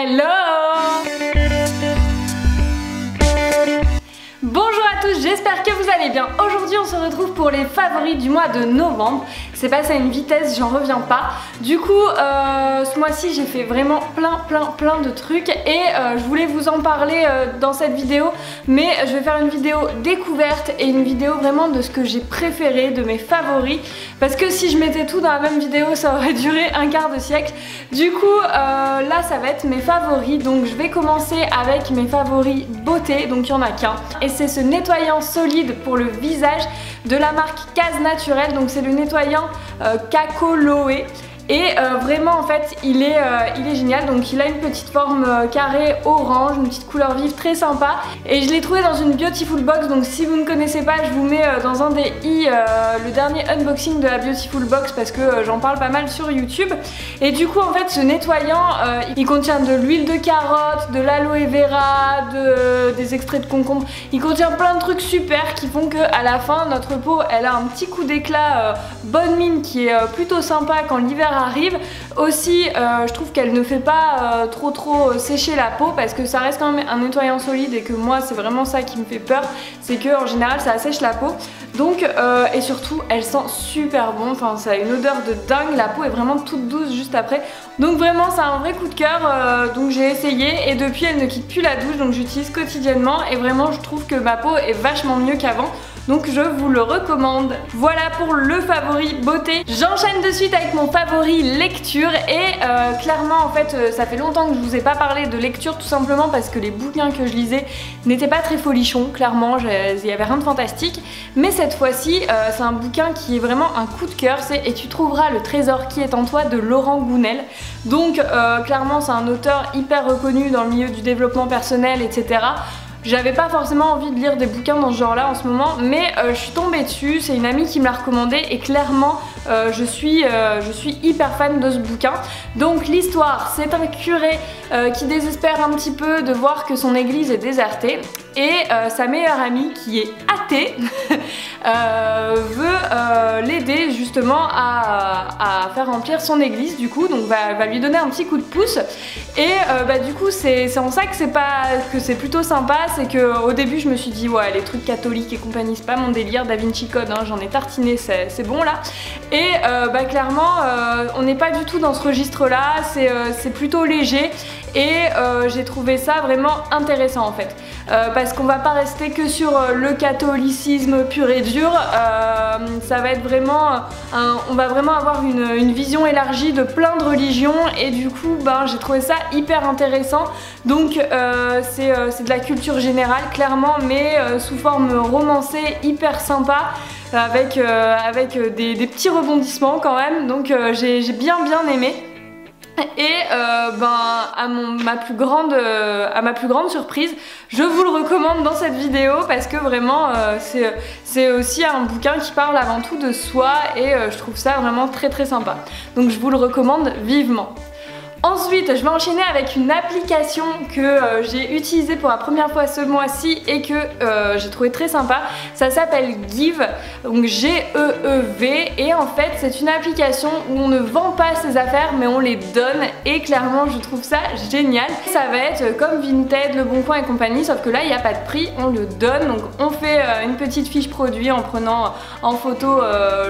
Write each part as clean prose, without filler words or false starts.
Hello! Bonjour à tous, j'espère que vous allez bien. Aujourd'hui on se retrouve pour les favoris du mois de novembre. C'est passé à une vitesse, j'en reviens pas. Du coup ce mois-ci j'ai fait vraiment plein de trucs et je voulais vous en parler dans cette vidéo. Mais je vais faire une vidéo découverte et une vidéo vraiment de ce que j'ai préféré, de mes favoris. Parce que si je mettais tout dans la même vidéo ça aurait duré un quart de siècle. Du coup là ça va être mes favoris. Donc je vais commencer avec mes favoris beauté, donc il n'y en a qu'un. Et c'est ce nettoyant solide pour le visage de la marque Case Naturel. Donc c'est le nettoyant Cacoloé. Et vraiment en fait il est génial. Donc il a une petite forme carrée orange, une petite couleur vive très sympa. Et je l'ai trouvé dans une Beautiful Box. Donc si vous ne connaissez pas, je vous mets dans un des i le dernier unboxing de la Beautiful Box, parce que j'en parle pas mal sur YouTube. Et du coup en fait ce nettoyant il contient de l'huile de carotte, de l'aloe vera, des extraits de concombre. Il contient plein de trucs super qui font que à la fin notre peau elle a un petit coup d'éclat bonne mine qui est plutôt sympa quand l'hiver arrive. Aussi je trouve qu'elle ne fait pas trop sécher la peau, parce que ça reste quand même un nettoyant solide et que moi c'est vraiment ça qui me fait peur, c'est que en général ça assèche la peau. Donc et surtout elle sent super bon, enfin ça a une odeur de dingue, la peau est vraiment toute douce juste après. Donc vraiment c'est un vrai coup de cœur. Donc j'ai essayé et depuis elle ne quitte plus la douche, donc j'utilise quotidiennement et vraiment je trouve que ma peau est vachement mieux qu'avant. Donc je vous le recommande. Voilà pour le favori beauté. J'enchaîne de suite avec mon favori lecture. Et clairement en fait ça fait longtemps que je vous ai pas parlé de lecture, tout simplement parce que les bouquins que je lisais n'étaient pas très folichons. Clairement il y avait rien de fantastique. Mais cette fois-ci c'est un bouquin qui est vraiment un coup de cœur. C'est Et tu trouveras le trésor qui est en toi de Laurent Gounel. Donc clairement c'est un auteur hyper reconnu dans le milieu du développement personnel, etc. J'avais pas forcément envie de lire des bouquins dans ce genre là en ce moment, mais je suis tombée dessus, c'est une amie qui me l'a recommandé et clairement je suis hyper fan de ce bouquin. Donc l'histoire, c'est un curé qui désespère un petit peu de voir que son église est désertée et sa meilleure amie qui est athée veut l'aider justement à faire remplir son église du coup, donc va lui donner un petit coup de pouce. Et du coup c'est en ça que c'est plutôt sympa. C'est que au début je me suis dit ouais les trucs catholiques et compagnie c'est pas mon délire, Da Vinci Code hein, j'en ai tartiné, c'est bon là. Et clairement on n'est pas du tout dans ce registre là, c'est plutôt léger. Et j'ai trouvé ça vraiment intéressant en fait, parce qu'on va pas rester que sur le catholicisme pur et dur. Ça va être vraiment on va vraiment avoir une vision élargie de plein de religions. Et du coup j'ai trouvé ça hyper intéressant. Donc c'est de la culture générale clairement, mais sous forme romancée, hyper sympa, avec des petits rebondissements quand même. Donc j'ai bien aimé. Et à ma plus grande surprise, je vous le recommande dans cette vidéo, parce que vraiment c'est aussi un bouquin qui parle avant tout de soi et je trouve ça vraiment très sympa. Donc je vous le recommande vivement. Ensuite, je vais enchaîner avec une application que j'ai utilisée pour la première fois ce mois-ci et que j'ai trouvé très sympa. Ça s'appelle Give, donc G-E-E-V, et en fait c'est une application où on ne vend pas ses affaires mais on les donne, et clairement je trouve ça génial. Ça va être comme Vinted, Le Bon Coin et compagnie, sauf que là il n'y a pas de prix, on le donne. Donc on fait une petite fiche produit en prenant en photo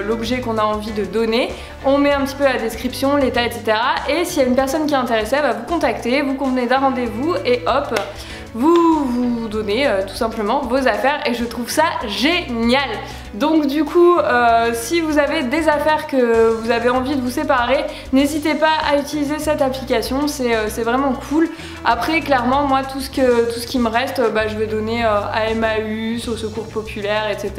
l'objet qu'on a envie de donner. On met un petit peu la description, l'état, etc. Et s'il y a une personne qui est intéressée, elle va vous contacter, vous convenez d'un rendez-vous et hop, vous donnez tout simplement vos affaires, et je trouve ça génial. Donc du coup si vous avez des affaires que vous avez envie de vous séparer, n'hésitez pas à utiliser cette application, c'est vraiment cool. Après clairement moi tout ce qui me reste je vais donner à Emmaüs, au Secours Populaire, etc.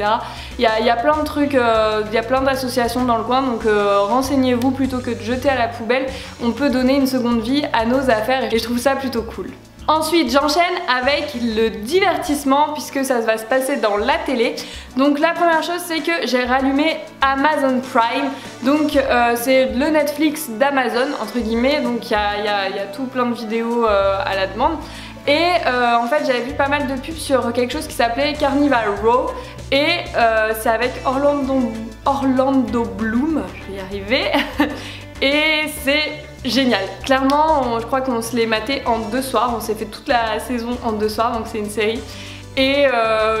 Il y a plein de trucs, il y a plein d'associations dans le coin, donc renseignez-vous plutôt que de jeter à la poubelle. On peut donner une seconde vie à nos affaires et je trouve ça plutôt cool. Ensuite j'enchaîne avec le divertissement, puisque ça va se passer dans la télé. Donc la première chose c'est que j'ai rallumé Amazon Prime. Donc c'est le Netflix d'Amazon entre guillemets. Donc il y a tout plein de vidéos à la demande. Et en fait j'avais vu pas mal de pubs sur quelque chose qui s'appelait Carnival Row. Et c'est avec Orlando Bloom, je vais y arriver. Et c'est génial. Clairement, je crois qu'on se l'est maté en 2 soirs, on s'est fait toute la saison en 2 soirs, donc c'est une série. Et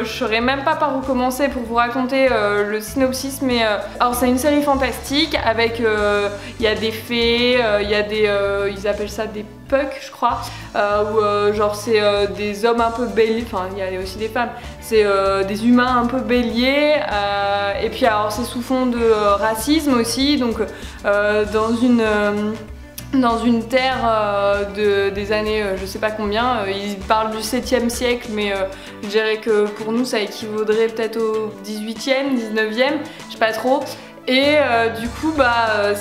je saurais même pas par où commencer pour vous raconter le synopsis, mais alors c'est une série fantastique avec il y a des fées, il y a des ils appellent ça des pucks je crois, où genre c'est des hommes un peu béliers, enfin il y a aussi des femmes, c'est des humains un peu béliers, et puis alors c'est sous fond de racisme aussi, donc dans une terre des années je sais pas combien, ils parlent du 7e siècle, mais je dirais que pour nous ça équivaudrait peut-être au 18e, 19e, je sais pas trop. Et du coup bah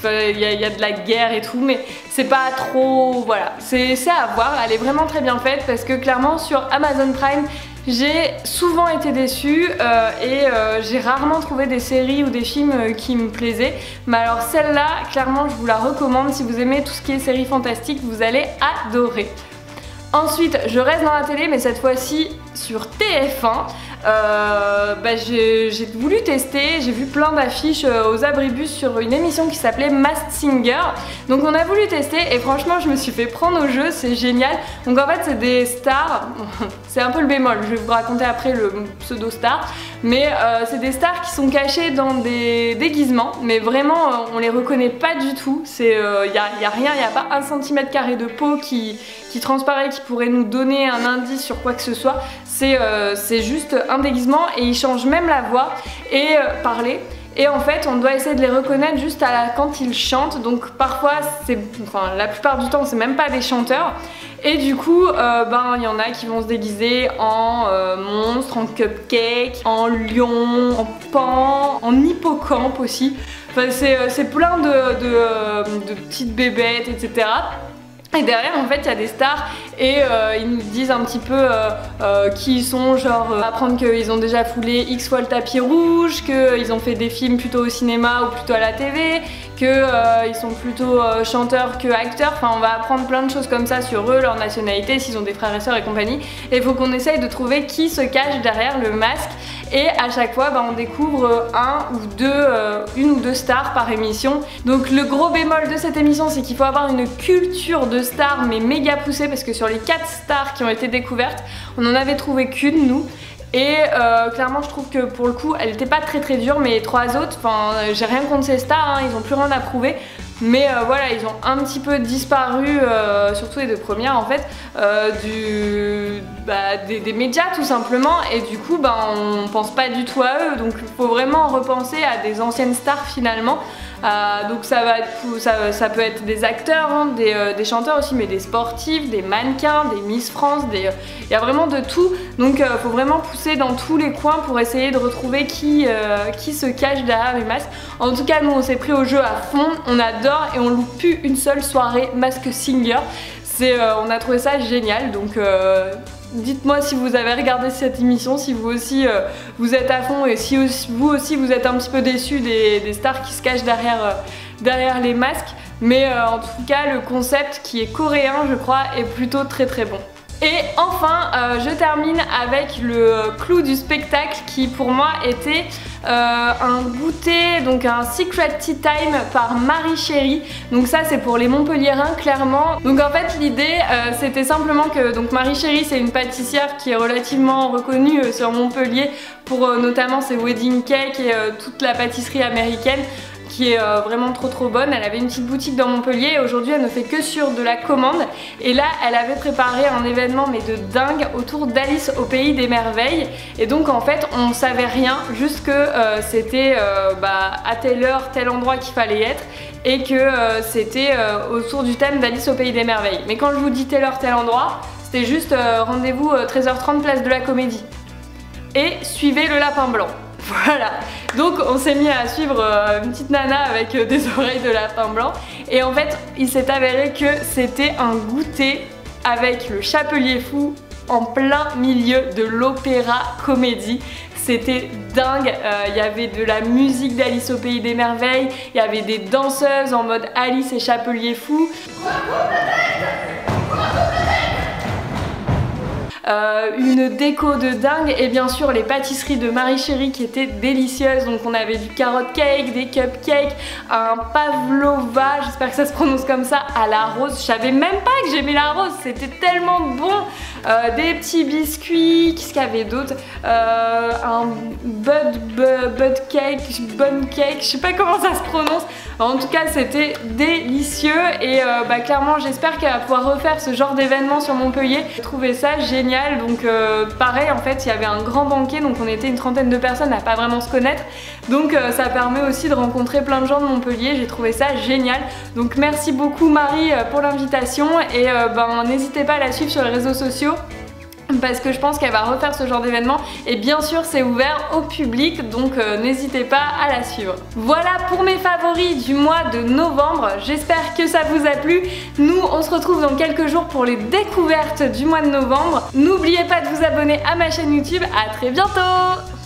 il y a de la guerre et tout, mais c'est pas trop, voilà, c'est à voir, elle est vraiment très bien faite parce que clairement sur Amazon Prime j'ai souvent été déçue et j'ai rarement trouvé des séries ou des films qui me plaisaient. Mais alors celle-là, clairement je vous la recommande. Si vous aimez tout ce qui est séries fantastiques, vous allez adorer. Ensuite, je reste dans la télé, mais cette fois-ci sur TF1. J'ai voulu tester, j'ai vu plein d'affiches aux abribus sur une émission qui s'appelait Masked Singer. Donc on a voulu tester et franchement je me suis fait prendre au jeu, c'est génial. Donc en fait c'est des stars, c'est un peu le bémol, je vais vous raconter après le pseudo-star. Mais c'est des stars qui sont cachées dans des déguisements, mais vraiment on les reconnaît pas du tout. Y a rien, il n'y a pas 1 cm² de peau qui transparaît, qui pourrait nous donner un indice sur quoi que ce soit. C'est juste un déguisement et ils changent même la voix et parler. Et en fait on doit essayer de les reconnaître juste quand ils chantent. Donc parfois, la plupart du temps c'est même pas des chanteurs. Et du coup il y en a qui vont se déguiser en monstre, en cupcake, en lion, en pan, en hippocampe aussi. Enfin, c'est plein de petites bébêtes, etc. Et derrière en fait il y a des stars et ils nous disent un petit peu qui ils sont, genre apprendre qu'ils ont déjà foulé X fois le tapis rouge, qu'ils ont fait des films plutôt au cinéma ou plutôt à la TV, qu'ils sont plutôt chanteurs que acteurs. Enfin on va apprendre plein de choses comme ça sur eux, leur nationalité, s'ils ont des frères et sœurs et compagnie. Et il faut qu'on essaye de trouver qui se cache derrière le masque. Et à chaque fois on découvre une ou deux stars par émission. Donc le gros bémol de cette émission c'est qu'il faut avoir une culture de stars mais méga poussée, parce que sur les 4 stars qui ont été découvertes on en avait trouvé qu'une nous. Et clairement je trouve que pour le coup elle était pas très dure, mais les 3 autres, enfin j'ai rien contre ces stars, hein, ils ont plus rien à prouver. Mais voilà, ils ont un petit peu disparu, surtout les 2 premières en fait, des médias tout simplement. Et du coup on pense pas du tout à eux, donc il faut vraiment repenser à des anciennes stars finalement. Donc ça peut être des acteurs, hein, des chanteurs aussi, mais des sportifs, des mannequins, des Miss France, il y a vraiment de tout. Donc faut vraiment pousser dans tous les coins pour essayer de retrouver qui se cache derrière les masques. En tout cas nous on s'est pris au jeu à fond, on adore et on loupe plus une seule soirée Masked Singer. On a trouvé ça génial, donc dites-moi si vous avez regardé cette émission, si vous aussi vous êtes à fond et si vous aussi vous êtes un petit peu déçus des stars qui se cachent derrière les masques. Mais en tout cas le concept qui est coréen je crois est plutôt très bon. Et enfin je termine avec le clou du spectacle qui pour moi était un goûter, donc un Secret Tea Time par Marie Chérie. Donc ça c'est pour les Montpelliérains clairement. Donc en fait l'idée c'était simplement que Marie Chérie c'est une pâtissière qui est relativement reconnue sur Montpellier pour notamment ses wedding cakes et toute la pâtisserie américaine qui est vraiment trop bonne. Elle avait une petite boutique dans Montpellier et aujourd'hui elle ne fait que sur de la commande. Et là elle avait préparé un événement mais de dingue autour d'Alice au pays des merveilles. Et donc en fait on savait rien, juste que c'était à telle heure, tel endroit qu'il fallait être, et que c'était autour du thème d'Alice au pays des merveilles. Mais quand je vous dis telle heure, tel endroit, c'était juste rendez-vous 13h30 place de la Comédie. Et suivez le lapin blanc. Voilà, donc on s'est mis à suivre une petite nana avec des oreilles de lapin blanc. Et en fait il s'est avéré que c'était un goûter avec le Chapelier Fou en plein milieu de l'Opéra Comédie. C'était dingue, il y avait de la musique d'Alice au pays des merveilles, il y avait des danseuses en mode Alice et Chapelier Fou. une déco de dingue et bien sûr les pâtisseries de Marie Chérie qui étaient délicieuses. Donc on avait du carrot cake, des cupcakes, un pavlova, j'espère que ça se prononce comme ça, à la rose. Je savais même pas que j'aimais la rose, c'était tellement bon. Des petits biscuits, qu'est-ce qu'il y avait d'autre, un bud cake, je sais pas comment ça se prononce. En tout cas c'était délicieux et clairement j'espère qu'elle va pouvoir refaire ce genre d'événement sur Montpellier. J'ai trouvé ça génial. Donc pareil, en fait il y avait un grand banquet, donc on était une trentaine de personnes à pas vraiment se connaître, donc ça permet aussi de rencontrer plein de gens de Montpellier. J'ai trouvé ça génial, donc merci beaucoup Marie pour l'invitation et n'hésitez pas à la suivre sur les réseaux sociaux parce que je pense qu'elle va refaire ce genre d'événement et bien sûr c'est ouvert au public, donc n'hésitez pas à la suivre. Voilà pour mes favoris du mois de novembre, j'espère que ça vous a plu. Nous on se retrouve dans quelques jours pour les découvertes du mois de novembre. N'oubliez pas de vous abonner à ma chaîne YouTube, à très bientôt.